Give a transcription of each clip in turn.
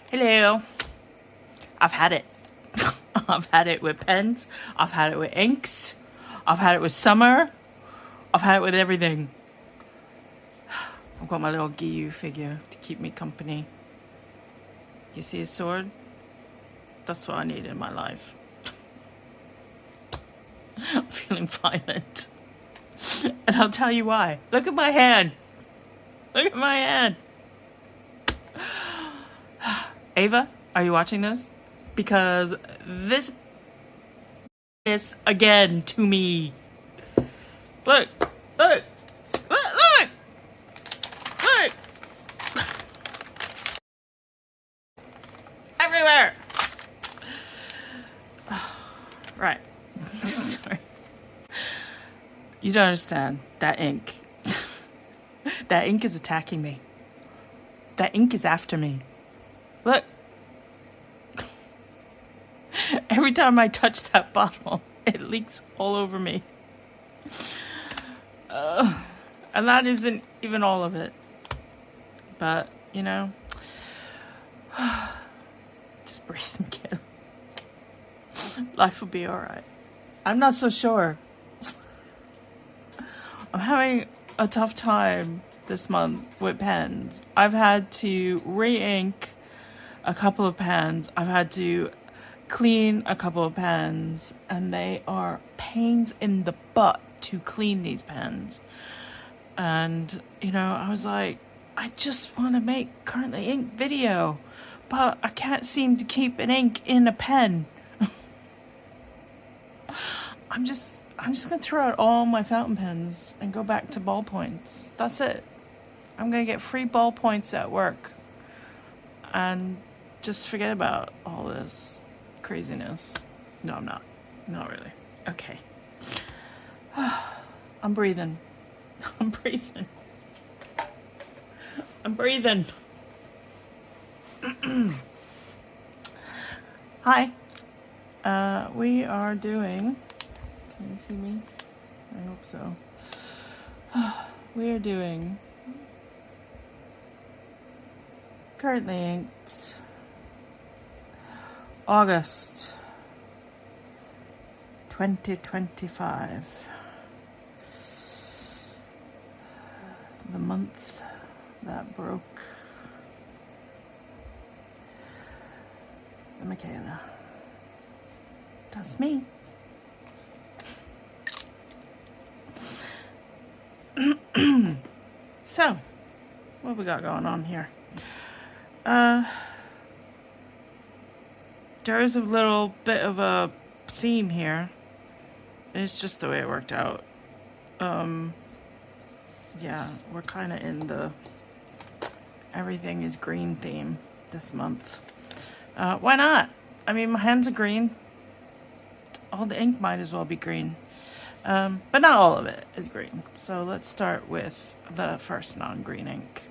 Hello. I've had it. I've had it with pens. I've had it with inks. I've had it with summer. I've had it with everything. I've got my little Giyu figure to keep me company. You see his sword? That's what I need in my life. I'm feeling violent. And I'll tell you why. Look at my hand. Look at my hand. Ava, are you watching this? Because this is again to me. Look, look, look, look, look. Everywhere. Right. Sorry. You don't understand. That ink. That ink is attacking me. That ink is after me. Look. Every time I touch that bottle, it leaks all over me. And that isn't even all of it. But, you know, just breathe and kill. Life will be alright. I'm not so sure. I'm having a tough time this month with pens. I've had to re-ink a couple of pens. I've had to clean a couple of pens, and they are pains in the butt to clean these pens. And, you know, I was like, I just want to make currently ink video, but I can't seem to keep an ink in a pen. I'm just gonna throw out all my fountain pens and go back to ballpoints. That's it. I'm gonna get free ballpoints at work and just forget about all this craziness. No, I'm not. Not really. Okay. I'm breathing. I'm breathing. I'm breathing. Hi. We are doing... Can you see me? I hope so. We are doing... Currently inked August 2025. The month that broke Michaela. That's me. So, what we got going on here? There is a little bit of a theme here. It's just the way it worked out. Yeah, we're kind of in the everything is green theme this month. Why not? I mean, my hands are green. All the ink might as well be green. But not all of it is green. So let's start with the first non-green ink.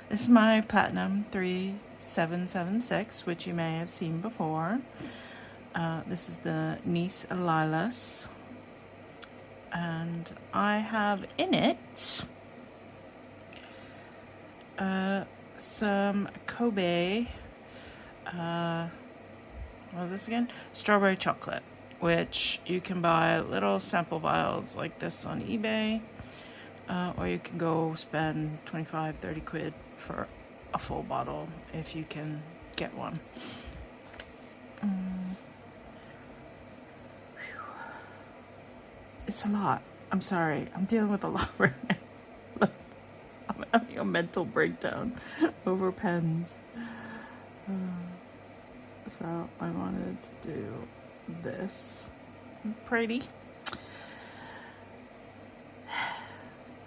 This is my Platinum 3776, which you may have seen before. This is the Nice Lilas. And I have in it some Kobe, what was this again? Strawberry chocolate, which you can buy little sample vials like this on eBay, or you can go spend 25-30 quid for a full bottle if you can get one. It's a lot. I'm sorry. I'm dealing with a lot right now. Look, I'm having a mental breakdown over pens. So I wanted to do this. Pretty.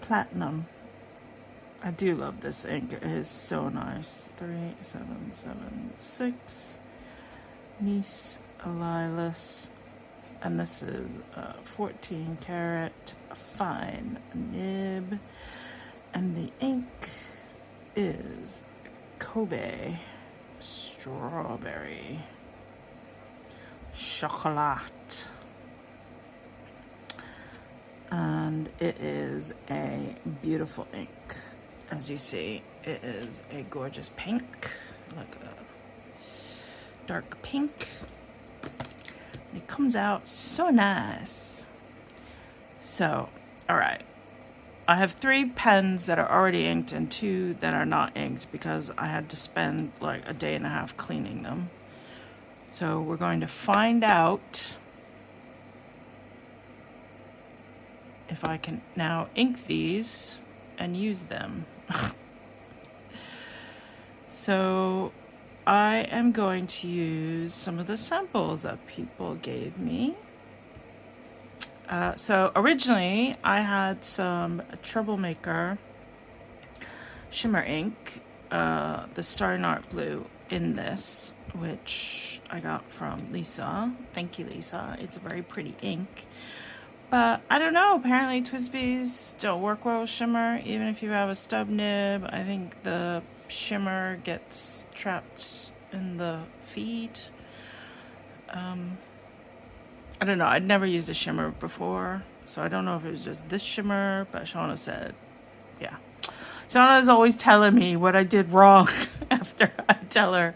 Platinum. I do love this ink. It is so nice. 3776 Nice Lilas. And this is 14 karat fine nib. And the ink is Kobe Strawberry Chocolate. And it is a beautiful ink. As you see, it is a gorgeous pink. like a dark pink. It comes out so nice. So, all right. I have 3 pens that are already inked and 2 that are not inked because I had to spend like a day and a half cleaning them. So we're going to find out if I can now ink these and use them. So I am going to use some of the samples that people gave me. So originally I had some Troublemaker shimmer ink, the Starry Night Blue in this, which I got from Lisa. Thank you, Lisa. It's a very pretty ink. But I don't know, apparently Twsbis don't work well with shimmer, even if you have a stub nib. I think the shimmer gets trapped in the feed. I don't know, I'd never used a shimmer before, so I don't know if it was just this shimmer, but Shauna said, yeah. Shauna's always telling me what I did wrong after I tell her,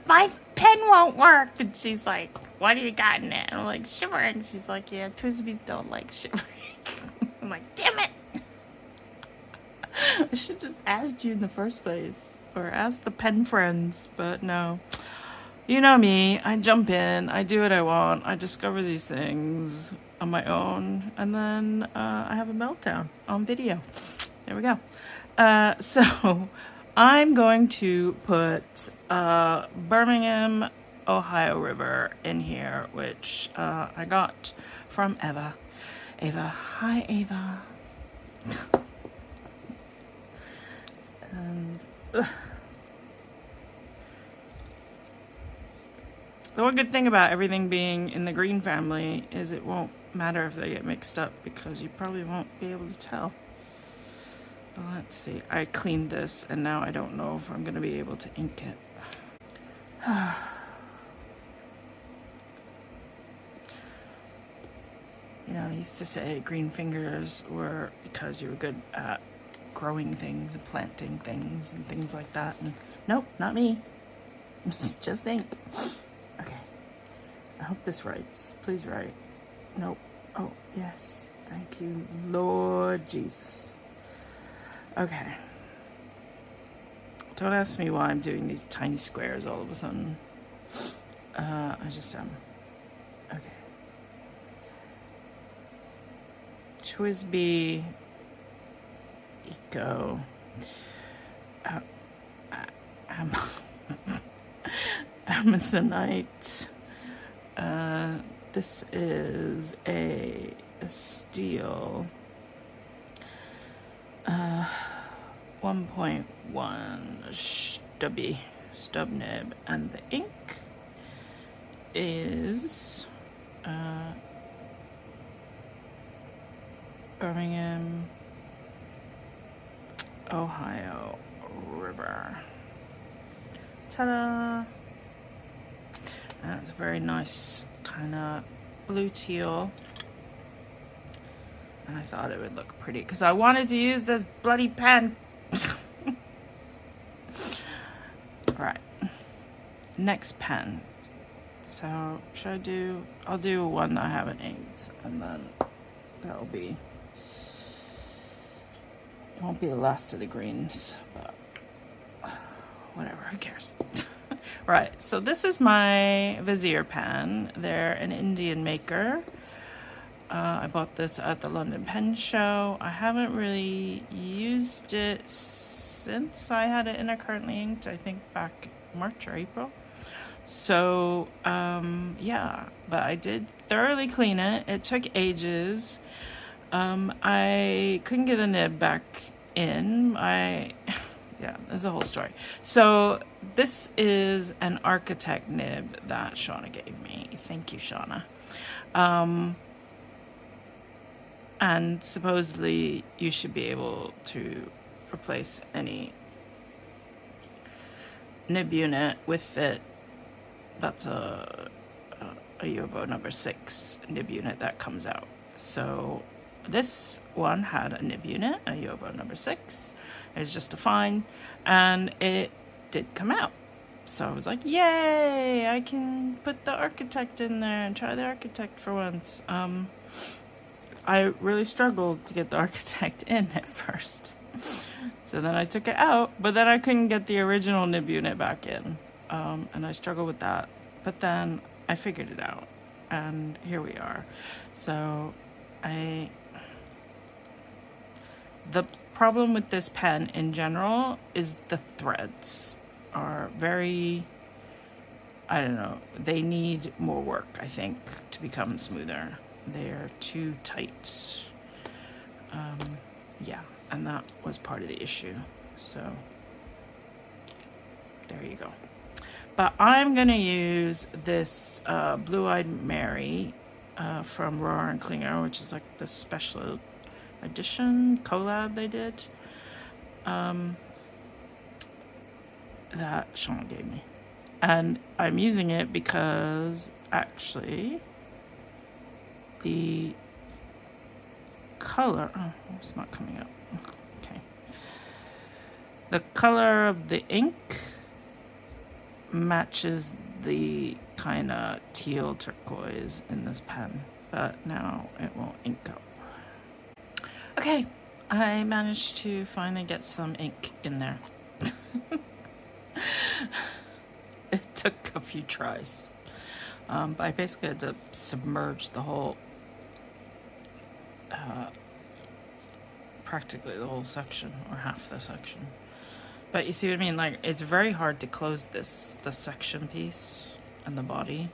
my pen won't work. And she's like, what have you got in it? And I'm like, shimmering. She's like, yeah, Twsbis don't like shimmering. I'm like, damn it. I should just asked you in the first place, or ask the pen friends, but no. You know me, I jump in, I do what I want, I discover these things on my own, and then I have a meltdown on video. There we go. So I'm going to put Birmingham, Ohio River in here, which I got from Eva. Eva, hi Eva. And the one good thing about everything being in the green family is it won't matter if they get mixed up because you probably won't be able to tell. But let's see, I cleaned this and now I don't know if I'm going to be able to ink it. You know, I used to say green fingers were because you were good at growing things and planting things and things like that. And nope, not me. Just ink. Okay. I hope this writes. Please write. Nope. Oh, yes. Thank you, Lord Jesus. Okay. Don't ask me why I'm doing these tiny squares all of a sudden. I just am. Okay. Twsbi Eco. Amazonite. This is a steel 1.1 stub nib, and the ink is Birmingham, Ohio River. Ta-da! That's a very nice kind of blue teal. And I thought it would look pretty because I wanted to use this bloody pen. Alright. Next pen. So, should I do... I'll do one I haven't inked. And then that'll be... It won't be the last of the greens, but... Whatever, who cares? Right, so this is my Vazier pen. They're an Indian maker. I bought this at the London Pen Show. I haven't really used it since I had it in a currently inked, I think back March or April. So, yeah, but I did thoroughly clean it. It took ages. I couldn't get the nib back in. Yeah, there's a whole story. So this is an architect nib that Shauna gave me. Thank you, Shauna. And supposedly you should be able to replace any nib unit with it. That's a UFO number 6 nib unit that comes out. So this one had a nib unit, a UFO number 6. It's just a fine, and it did come out. So I was like, yay, I can put the architect in there and try the architect for once. I really struggled to get the architect in at first. So then I took it out, but then I couldn't get the original nib unit back in. And I struggled with that. But then I figured it out, and here we are. So the problem with this pen in general is the threads are very, I don't know, they need more work, I think, to become smoother. They're too tight. Yeah, and that was part of the issue. So there you go. But I'm gonna use this Blue-Eyed Mary from Roar and Klinger, which is like the special edition collab they did. That Sean gave me. And I'm using it because actually the color, oh, it's not coming up. Okay. The color of the ink matches the kind of teal turquoise in this pen, but now it won't ink up. Okay, I managed to finally get some ink in there. It took a few tries, but I basically had to submerge the whole, practically the whole section, or half the section. But you see what I mean? Like, it's very hard to close the section piece and the body,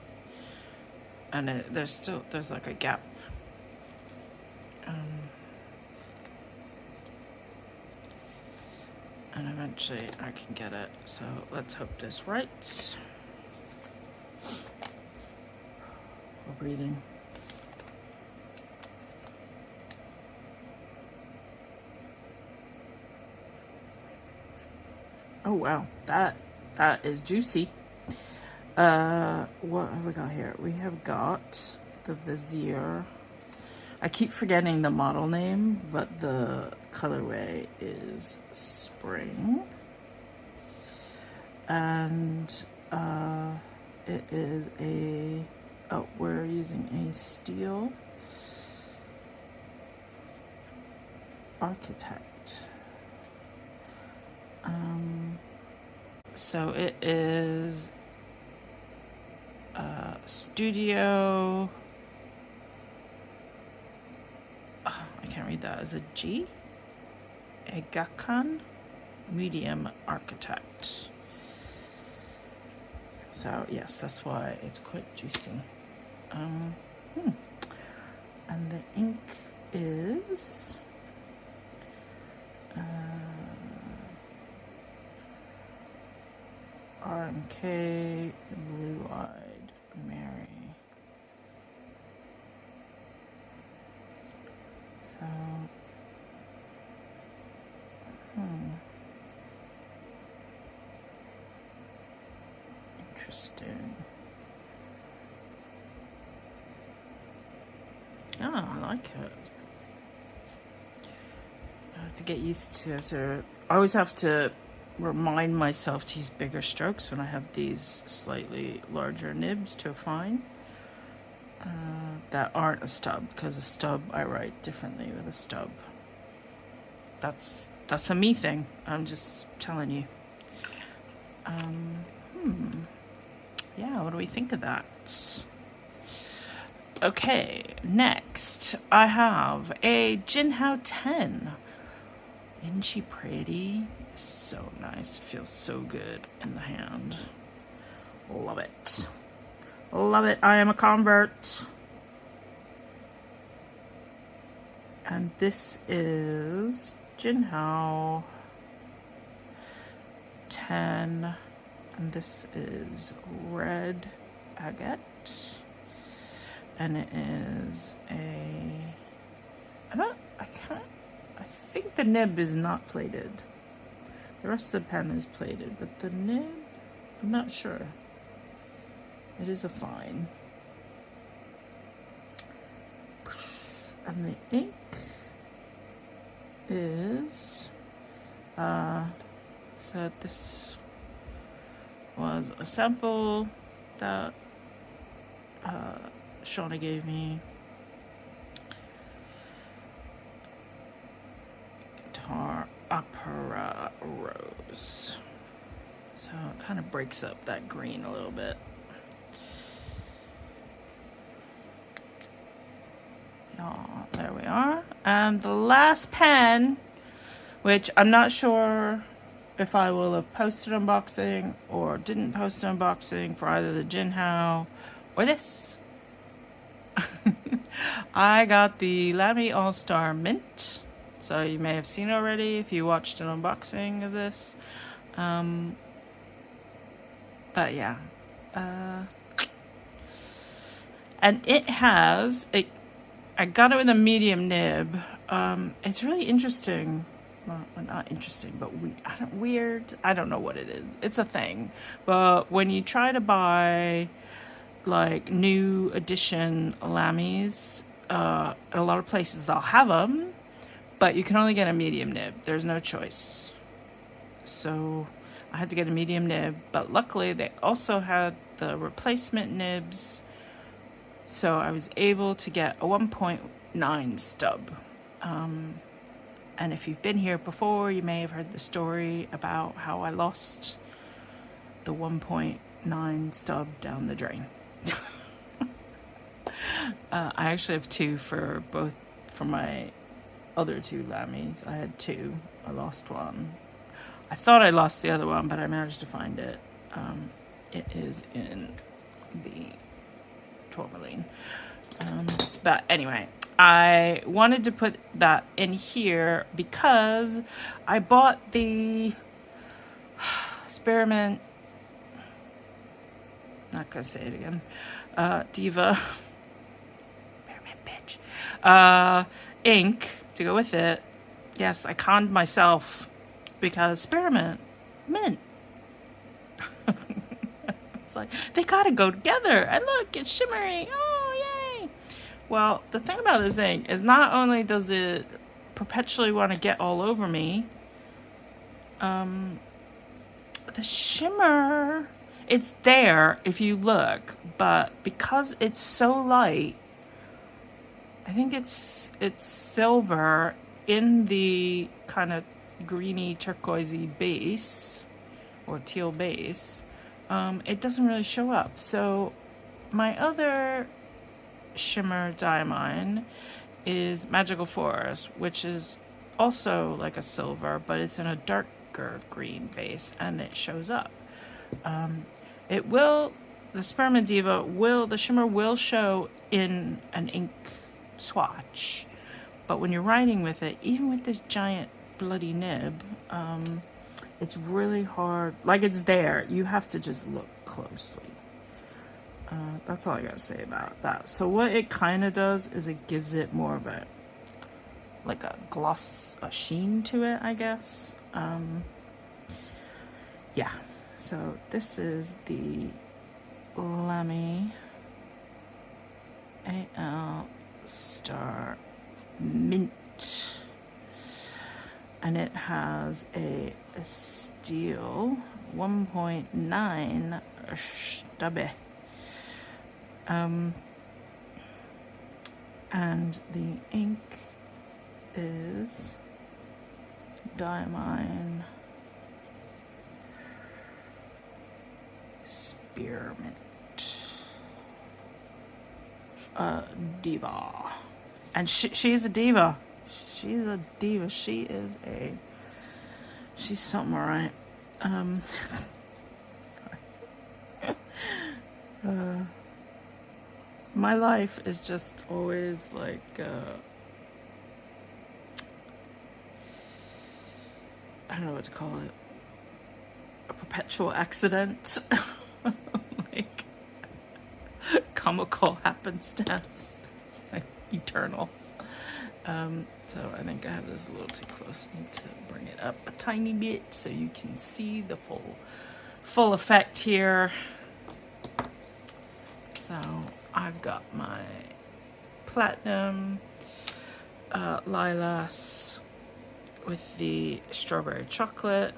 and there's like a gap. And eventually I can get it. So let's hope this writes. We're breathing. Oh wow, that is juicy. What have we got here? We have got the Vazier. I keep forgetting the model name, but the colorway is Spring. And it is we're using a steel architect. So it is Studio. Oh, I can't read that. Is it G? Egakan Medium Architect. So yes, that's why it's quite juicy. And the ink is RMK Blue-Eyed Mary. So, interesting. Oh, I like it. I have to get used to it. I always have to remind myself to use bigger strokes when I have these slightly larger nibs to a fine that aren't a stub, because a stub I write differently with a stub. That's a me thing. I'm just telling you. Yeah, what do we think of that? Okay, next I have a Jinhao 10. Isn't she pretty? So nice. Feels so good in the hand. Love it. Love it. I am a convert. And this is Jinhao 10. And this is red agate. And it is I think the nib is not plated. The rest of the pen is plated, but the nib, I'm not sure. It is a fine. And the ink is, so this was has a sample that Shauna gave me. Guitar Opera Rose. So it kind of breaks up that green a little bit. Oh, there we are. And the last pen, which I'm not sure if I will have posted unboxing or didn't post an unboxing for either the Jinhao or this. I got the Lamy All-Star Mint. So you may have seen it already if you watched an unboxing of this. But yeah. And it has, I got it with a medium nib. It's really interesting. Well, not interesting, but weird. I don't know what it is. It's a thing. But when you try to buy like new edition Lamys, a lot of places they'll have them, but you can only get a medium nib. There's no choice. So I had to get a medium nib, but luckily they also had the replacement nibs. So I was able to get a 1.9 stub. And if you've been here before, you may have heard the story about how I lost the 1.9 stub down the drain. I actually have two for my other two Lamys. I had two. I lost one. I thought I lost the other one, but I managed to find it. It is in the tourmaline. But anyway, I wanted to put that in here because I bought the Spearmint, not gonna say it again, Diva Spearmint bitch ink to go with it. Yes, I conned myself because Spearmint mint. It's like they gotta go together. And look, it's shimmery. Oh yay! Well, the thing about this ink is not only does it perpetually want to get all over me, the shimmer, it's there if you look, but because it's so light, I think it's silver in the kind of greeny turquoisey base or teal base. It doesn't really show up. So my other shimmer diamine is Magical Forest, which is also like a silver, but it's in a darker green base and it shows up. The Spearmint Diva the shimmer will show in an ink swatch, but when you're writing with it, even with this giant bloody nib, it's really hard. Like, it's there, you have to just look closely. That's all I gotta say about that. So what it kind of does is it gives it more of a gloss, a sheen to it, I guess. Yeah, so this is the Lamy AL Star Mint, and it has a steel 1.9 stubby. And the ink is Diamine Spearmint Diva. And she's a diva. She's a diva. She's something, alright. Sorry. My life is just always like I don't know what to call it, a perpetual accident. Like comical happenstance, like eternal. So I think I have this a little too close. I need to bring it up a tiny bit so you can see the full effect here. So I've got my platinum lilas with the strawberry chocolate,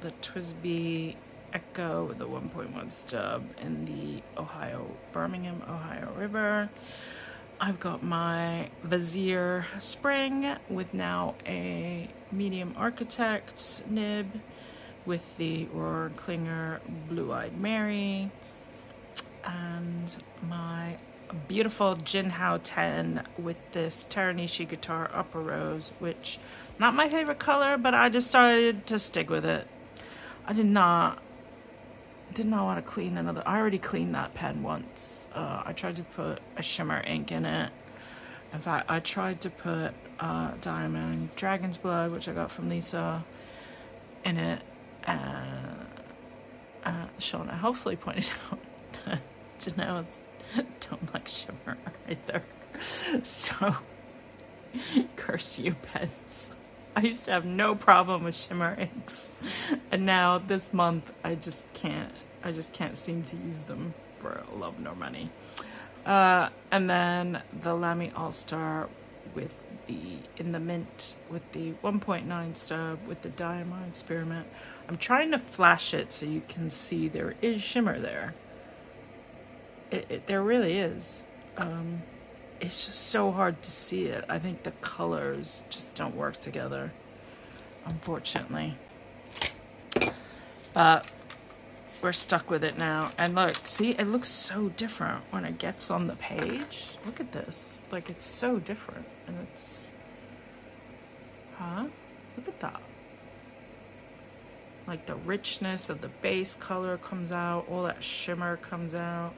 the Twsbi Echo with the 1.1 stub in the Birmingham, Ohio River. I've got my Vazier spring with now a medium architect nib with the Roar Klinger Blue-Eyed Mary, and my beautiful Jinhao 10 with this Taranishi guitar upper rose, which not my favorite color, but I just started to stick with it. I did not want to clean another. I already cleaned that pen once. I tried to put a shimmer ink in it. In fact, I tried to put Diamond Dragon's Blood, which I got from Lisa, in it, and Shauna helpfully pointed out that Janelle's don't like shimmer either. So, curse you, pens. I used to have no problem with shimmer inks, and now this month I just can't seem to use them for love nor money. And then the Lamy All-Star with in the mint with the 1.9 stub with the diamond spearmint. I'm trying to flash it so you can see there is shimmer there. There really is. It's just so hard to see it. I think the colors just don't work together, unfortunately. But we're stuck with it now. And look, see, it looks so different when it gets on the page. Look at this. Like, it's so different. And it's... Huh? Look at that. Like, the richness of the base color comes out. All that shimmer comes out.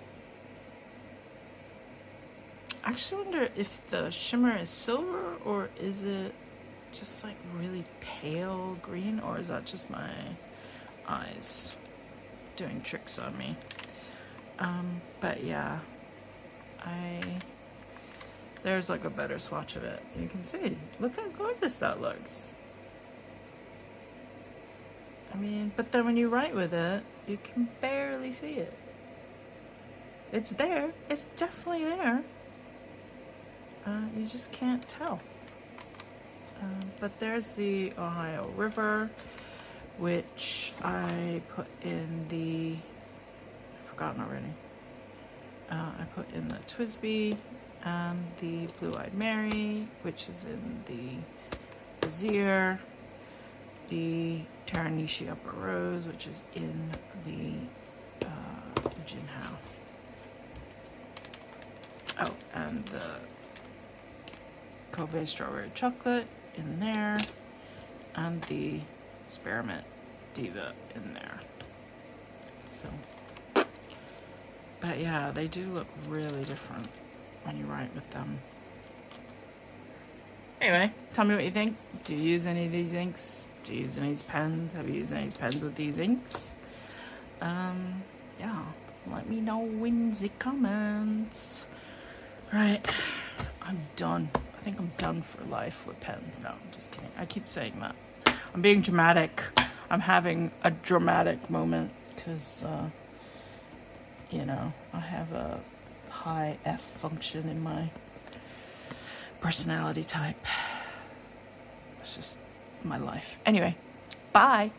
I actually wonder if the shimmer is silver or is it just like really pale green, or is that just my eyes doing tricks on me? But yeah, there's like a better swatch of it. You can see, look how gorgeous that looks. I mean, but then when you write with it, you can barely see it. It's there, it's definitely there. You just can't tell. But there's the Ohio River, which I put in the, I've forgotten already. I put in the Twsbi and the Blue-Eyed Mary, which is in the Vazier, the Taranishi Upper Rose, which is in the Jinhao. Oh, and the Kobe Strawberry Chocolate in there, and the Spearmint Diva in there. So, but yeah, they do look really different when you write with them. Anyway, tell me what you think. Do you use any of these inks? Do you use any of these pens? Have you used any of these pens with these inks? Yeah, let me know in the comments. Right, I'm done. I think I'm done for life with pens. No, I'm just kidding. I keep saying that. I'm being dramatic. I'm having a dramatic moment because, you know, I have a high F function in my personality type. It's just my life. Anyway, bye.